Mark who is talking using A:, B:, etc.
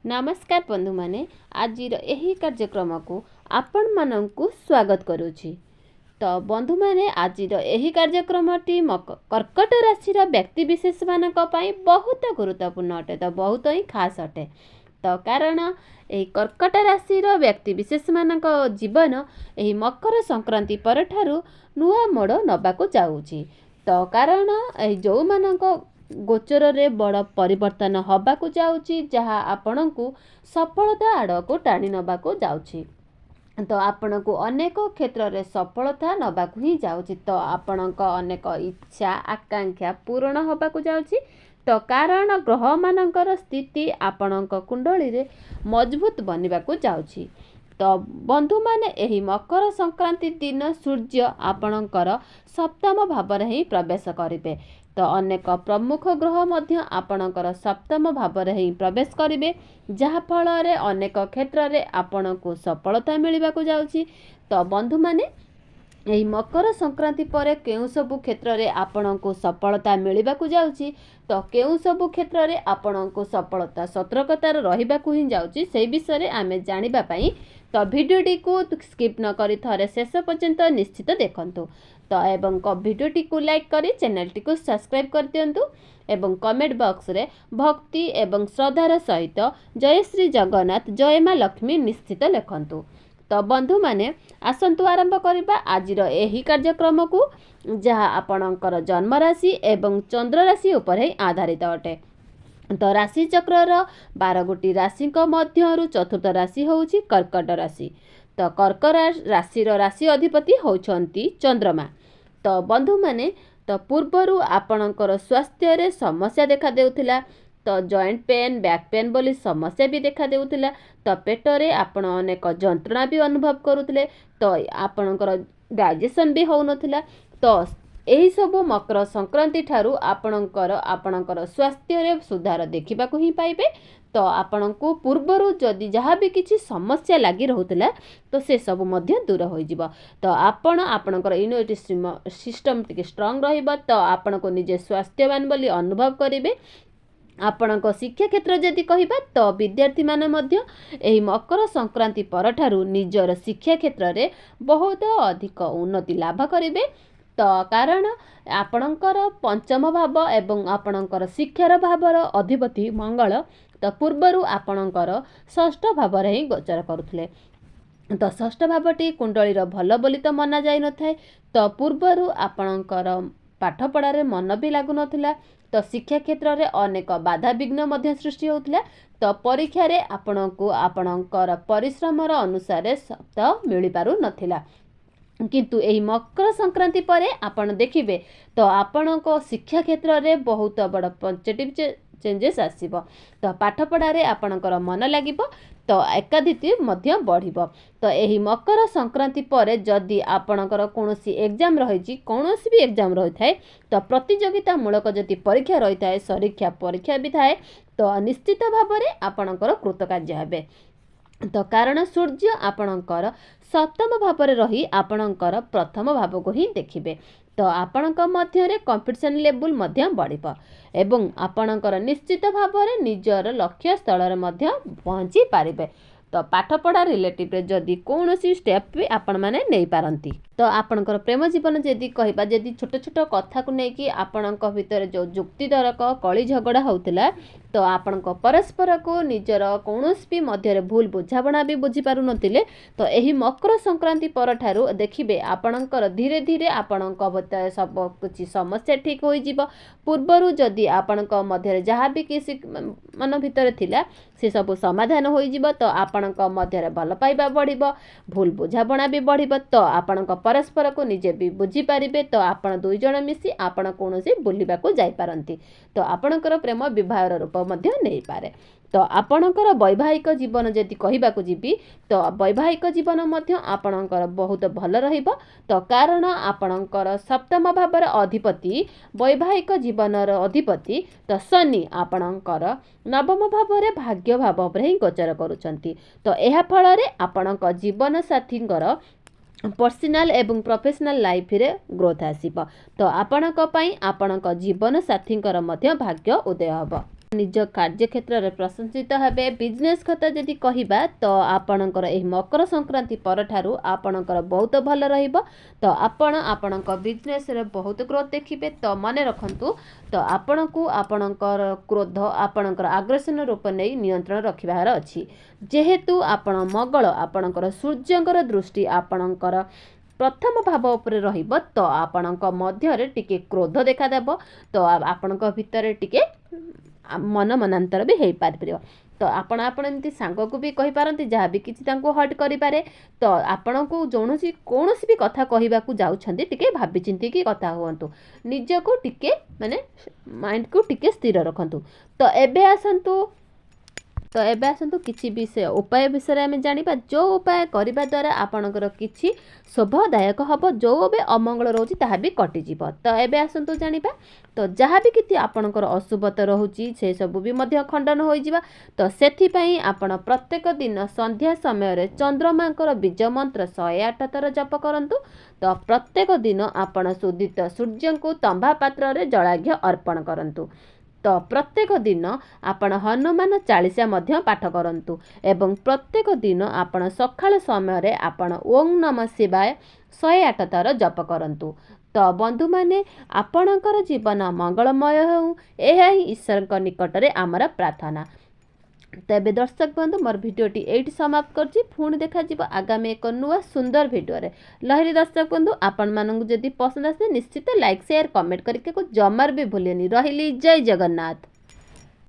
A: नमस्कार बंधु माने आज यही कार्यक्रम को आपण मानंकु स्वागत करुछि। तो बंधु माने आज यही कार्यक्रम कर्कट राशि व्यक्ति विशेष मानक पई बहुत गुरुत्वपूर्ण अटे, तो बहुत ही खास अटे। तो कारण यही कर्कट राशि व्यक्ति विशेष मानक जीवन यही मकर संक्रांति पर ठारू नुआ मोड़ नबाकू जाउछि। तो कारण जो मानक गोचर रे बड़ परिवर्तन हबाकू जाउछि, जहाँ आपणकू सफलता आड़क टाणी नबाकू जाउछि। तो आपणकू अनेक क्षेत्र रे सफलता नबाकू ही जाउछि। तो आपणक अनेक इच्छा आकांक्षा पूर्ण हबाकू जाउछि। तो कारण ग्रह मानकर स्थिति आपणक कुंडली रे मजबूत बनिबाकू जाउछि। तो बंधु माने एही मकर संक्रांति दिन सूर्य आपणकर सप्तम भाव ही प्रवेश करिवे। तो अनेक प्रमुख ग्रह मध्य आपणकर सप्तम भाव ही प्रवेश करिवे, जहा फल रे अनेक क्षेत्र रे आपणको सफलता मिलिबाकू जाउछि। तो बंधु माने एही मकर संक्रांति पर केउ सबु क्षेत्र रे आपणको सफलता मिलिबाकू जाउछि, तो केउ सबु क्षेत्र रे आपणको सफलता सतर्कतार रहिबाकू ही जाउछि, सेही विषय रे आमे जानिबा पई तो भिडियोटी को स्किप न करी थरे शेष पर्यंत निश्चित देखंतु। तो एवं भिडियोटी को लाइक करी चैनल टी को सब्सक्राइब कर दियंतु एवं कमेंट बॉक्स रे भक्ति एवं श्रद्धार सहित जय श्री जगन्नाथ जय माँ लक्ष्मी निश्चित लिखंतु। तो बंधु माने आसंतु आरंभ करिबा आजिर एही कार्यक्रम को, जहाँ आपणकर जन्म राशि एवं चंद्र राशि उपर ही आधारित अटे। तो राशि चक्र 12 गोटी राशि मध्यरु चतुर्थ राशि होउछि कर्कट राशि। तो कर्कट राशि राशि अधिपति होउछंती चंद्रमा। तो बंधु माने तो पूर्वरु आपणकर स्वास्थ्य रे समस्या देखा देउथिला। तो जॉइंट पेन बैक पेन बोली समस्या भी देखा देउथिला। तो पेट रे आपण अनेक जंत्रणा भी अनुभव करुथिले। तो आपणकर डाइजेशन भी होउ नथिला। तो एही सबो मकर संक्रांति ठारू आपणकर स्वास्थ्य रे सुधार देखिबाकू ही पाइबे। तो आपणको पूर्वरु जदि जहाँ भी किछि समस्या लागी रहुतला, तो से सब मध्य दूर हो जिवो। तो आपणकर इम्यूनिटी सिस्टम टिके स्ट्रांग रहिबो। तो आपणको निजे स्वास्थ्यवान बोली अनुभव करिवे। आपणको शिक्षा क्षेत्र जदि कहिबा, तो विद्यार्थी माने मध्य एही मकर संक्रांति पर ठारू निजर शिक्षा क्षेत्र रे बहुत अधिक उन्नति लाभ करिवे। तो कारण आपणकर पंचम भाव एवं आपणकर शिक्षार भावर अधिपति मंगल तो पूर्वरु आपणकर षष्ठ भाव ही गोचर करुथिले। तो षष्ठ भावटी कुंडलीर भल बोली तो मना जाई नथाय। तो पूर्वरु आपणकर पाठ पढ़ारे मन भी लागु नथिला। तो शिक्षा क्षेत्र रे अनेक बाधा विघ्न मध्य सृष्टि होउथिला। तो परीक्षा रे आपणको आपणकर परिश्रमर अनुसार शब्द मिली पारु नथिला। किंतु एही मकर संक्रांति परे आपण देखिबे, तो आपणको शिक्षा क्षेत्र रे बहुत बड़ पॉजिटिव चेंजेस आसीबो। तो पाठ पढ़ारे आपणकर मन लागिबो। तो एकाधिति मध्य बढ़िबो। तो एही मकर संक्रांति परे जदि आपणकर कोनोसी एग्जाम रहिछि, कोनोसी भी एग्जाम रहि थाए, तो प्रतियोगिता मूलक जदि परीक्षा रहि थाए, सरीक्षा परीक्षा भी थाए, तो निश्चित भाबरे आपणकर कृतकार्य हेबे। तो कारण सूर्य आपणकर सप्तम भाव रे रही आपणकर प्रथम भाव को ही देखिबे। तो आपणक मध्य रे कंपटीशन लेवल मध्य बढ़िबो एवं आपणकर निश्चित भाव रे निजर लक्ष्य स्थल रे मध्य पहुंची पारिबे। तो पाठ पढ़ा रिलेटिव रे जदि कोनोसी स्टेप भी आपण माने नै पारंती। तो आपणकर प्रेम जीवन जदि कहबा, जदि छोट छोट कथा को नै कि आपणक भितर जो जुक्ति तर्क कଳି झगड़ा होउतिला, तो आपणक परस्पर को निजर कोनोसी भी मध्य रे भूल बुझाबणा भी बुझी पारु नथिले। तो एही मकर संक्रांति पर ठारू देखिबे आपणकर धीरे धीरे आपणक भितर सब किछि समस्या ठीक होई जिवो। पूर्वरु जदि आपणक मध्य रे जहाँ भी किछि मन भितर थिला, से सब समाधान होई जिवो। तो आपणक मध्य रे भल पाइबा बढ़िबो, भूल बुझाबणा भी बढ़िबो। तो आपणक परस्पर को निजे भी बुझी पारिबे। तो आपण दुई जण मिसी आपण कोनोसी बुलिबाकू जाई पारंती। तो आपणकर प्रेम विवाहर रूप मध्य नै पारे। तो आपणकर वैवाहिक जीवन जदि कहिबाकू जिबी, तो वैवाहिक जीवन मध्य आपणकर बहुत भल रहिबो। तो कारण आपणकर सप्तम भावर अधिपति वैवाहिक जीवनर अधिपति तो शनि आपणकर नवम भाव भाग्य भाव ही गोचर करुछंती। तो एहा फल रे आपणक जीवन साथींकर पर्सनाल एवं प्रोफेशनल लाइफ रे ग्रोथ आसीबो। तो आपणक पई आपणक जीवन साथींकर मध्य भाग्य उदय हबो। निज कार्यक्षेत्र में प्रशंसित हेबे। बिजनेस कथा जदि कहबा तो आपणकर एही मकर संक्रांति परठारु आपणकर बहुत भल रहिबो। तो आपणक बिजनेस रे बहुत ग्रोथ देखिबे। तो मने रखंतु तो आपणकु आपणकर क्रोध आपणकर आग्रसन रूप नै नियंत्रण रखिबार अछि। जेहेतु आपण मंगल आपणकर सूर्यंकर दृष्टि आपणकर प्रथम भाव उपरे रहिबो। तो आपणक मध्यरे टिके क्रोध देखा देबो। तो आपणक भितरे टिके मन मनांतर भी हो पार। तो आपण एमती सांग को भी कहि पारंती जहाँ भी किसी तांको हर्ट करि पारे। तो आपण को जोनसी कोनोसी भी कथा कहबा को जाउछंती टिके भाबी चिंती की कथा हुअंतु। निज को टिके माने माइंड को टिके स्थिर रखंतु। तो एबे आसंतु किसी विषय उपाय विषय आम जानिबा। जो उपाय करबा द्वारा आपणकर किछि शोभदायक हबो। जो बे अमंगल रोची ताहा भी कटि जिवो। तो एबे आसंतु जानिबा। तो जहाँ भी किछि आपणकर अशुभता रहुची से सब भी मध्य खंडन होई जिवो। तो सेथि पई आपण प्रत्येक दिन संध्या समय रे चंद्रमांकर बीज मंत्र 108 थर जप करंतु। तो प्रत्येक दिन आपण सुदित सूर्य को तंबा पात्र रे जलाघ्य अर्पण करंतु। तो प्रत्येक दिन आपण हनुमान चालीसा मध्य पाठ करंतु। एवं प्रत्येक दिन आपण सकाळ समय रे आपण ओम नमः शिवाय 108 थर जप करंतु। तो बंधु माने आपणकर जीवन मंगलमय हो यह ही ईश्वर निकट रे आमर प्रार्थना। तेबे दर्शक बंधु मोर भिडियोटी एठी समाप्त करछि। पुणी देखा जिवो आगामी एक नुआ सुंदर भिडियो रे। लहरी दर्शक बंधु आपण मानंकु जदि पसंद आसे निश्चित लाइक शेयर कमेंट करके को जमार भी भूलेनी। रहिली जय जगन्नाथ।